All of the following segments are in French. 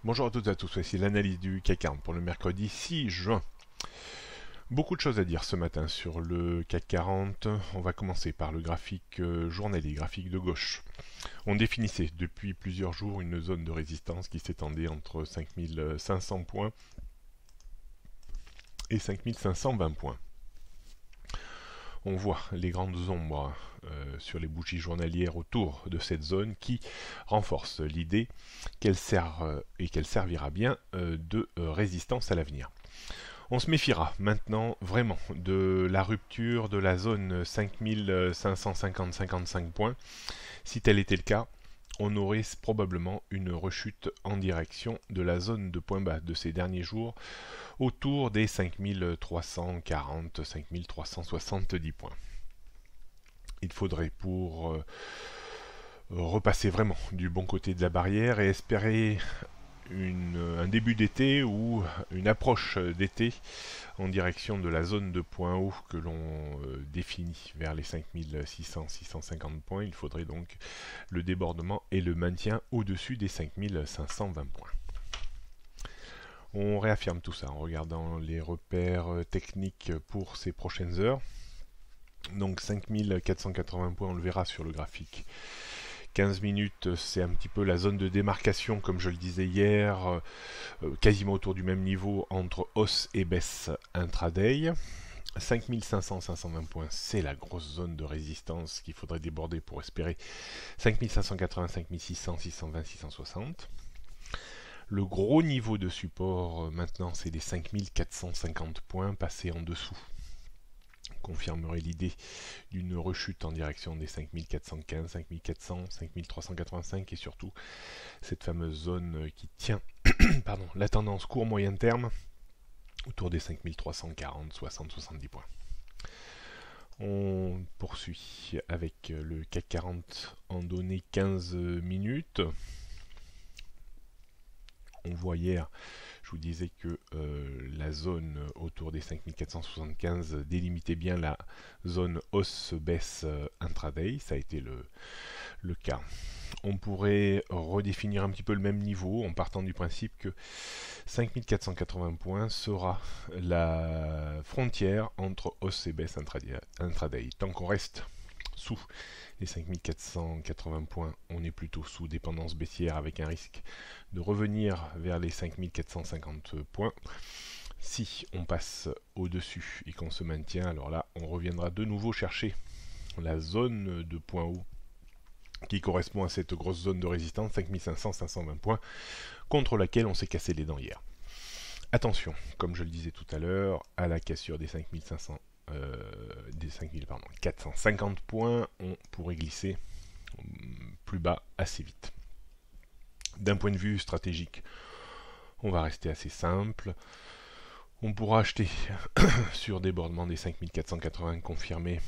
Bonjour à toutes et à tous, voici l'analyse du CAC 40 pour le mercredi 6 juin. Beaucoup de choses à dire ce matin sur le CAC 40. On va commencer par le graphique journalier, graphique de gauche. On définissait depuis plusieurs jours une zone de résistance qui s'étendait entre 5500 points et 5520 points. On voit les grandes ombres sur les bougies journalières autour de cette zone qui renforce l'idée qu'elle sert et qu'elle servira bien de résistance à l'avenir. On se méfiera maintenant vraiment de la rupture de la zone 5550-55 points. Si tel était le cas, on aurait probablement une rechute en direction de la zone de point bas de ces derniers jours, autour des 5340-5370 points. Il faudrait pour repasser vraiment du bon côté de la barrière et espérer un début d'été ou une approche d'été en direction de la zone de point haut que l'on définit vers les 5600-650 points. Il faudrait donc le débordement et le maintien au-dessus des 5520 points. On réaffirme tout ça en regardant les repères techniques pour ces prochaines heures. Donc 5480 points, on le verra sur le graphique. 15 minutes, c'est un petit peu la zone de démarcation, comme je le disais hier, quasiment autour du même niveau entre hausse et baisse intraday. 5500-520 points, c'est la grosse zone de résistance qu'il faudrait déborder pour espérer 5580, 5600, 620, 660. Le gros niveau de support maintenant, c'est les 5450 points passés en dessous. Confirmerait l'idée d'une rechute en direction des 5415, 5400, 5385 et surtout cette fameuse zone qui tient la tendance court-moyen terme autour des 5340, 60, 70 points. On poursuit avec le CAC 40 en données 15 minutes. On voit hier, je vous disais que la zone autour des 5475 délimitait bien la zone hausse-baisse intraday. Ça a été le cas. On pourrait redéfinir un petit peu le même niveau en partant du principe que 5480 points sera la frontière entre hausse et baisse intraday. Tant qu'on reste sous les 5480 points, on est plutôt sous dépendance baissière avec un risque de revenir vers les 5450 points. Si on passe au-dessus et qu'on se maintient, alors là, on reviendra de nouveau chercher la zone de point haut qui correspond à cette grosse zone de résistance, 5500-520 points, contre laquelle on s'est cassé les dents hier. Attention, comme je le disais tout à l'heure, à la cassure des 450 points, on pourrait glisser plus bas assez vite. D'un point de vue stratégique, on va rester assez simple. On pourra acheter sur débordement des 5480 confirmés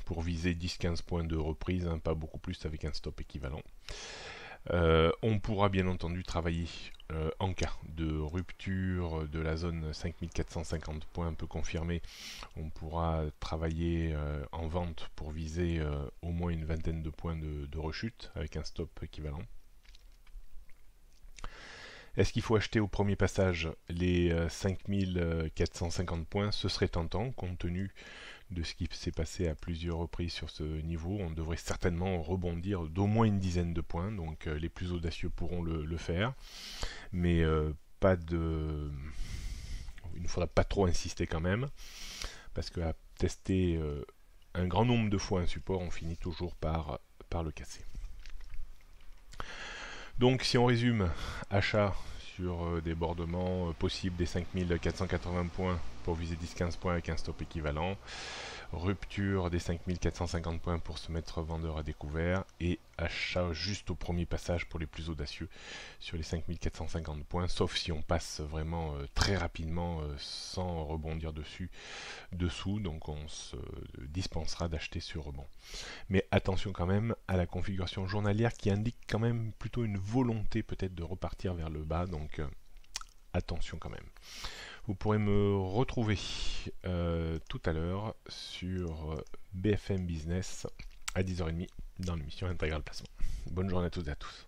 pour viser 10-15 points de reprise, pas beaucoup plus avec un stop équivalent. On pourra bien entendu travailler en cas de rupture de la zone 5450 points un peu confirmée. On pourra travailler en vente pour viser au moins une vingtaine de points de rechute avec un stop équivalent. Est-ce qu'il faut acheter au premier passage les 5450 points? Ce serait tentant compte tenu de ce qui s'est passé à plusieurs reprises sur ce niveau. On devrait certainement rebondir d'au moins une dizaine de points, donc les plus audacieux pourront le faire, mais il ne faudra pas trop insister quand même, parce qu'à tester un grand nombre de fois un support, on finit toujours par le casser. Donc si on résume, achat sur débordement possible des 5480 points pour viser 10-15 points avec un stop équivalent, rupture des 5450 points pour se mettre vendeur à découvert et achat juste au premier passage pour les plus audacieux sur les 5450 points, sauf si on passe vraiment très rapidement sans rebondir dessous, donc on se dispensera d'acheter sur rebond. Mais attention quand même à la configuration journalière qui indique quand même plutôt une volonté peut-être de repartir vers le bas, donc attention quand même. Vous pourrez me retrouver tout à l'heure sur BFM Business à 10h30 dans l'émission Intégral Placement. Bonne journée à toutes et à tous.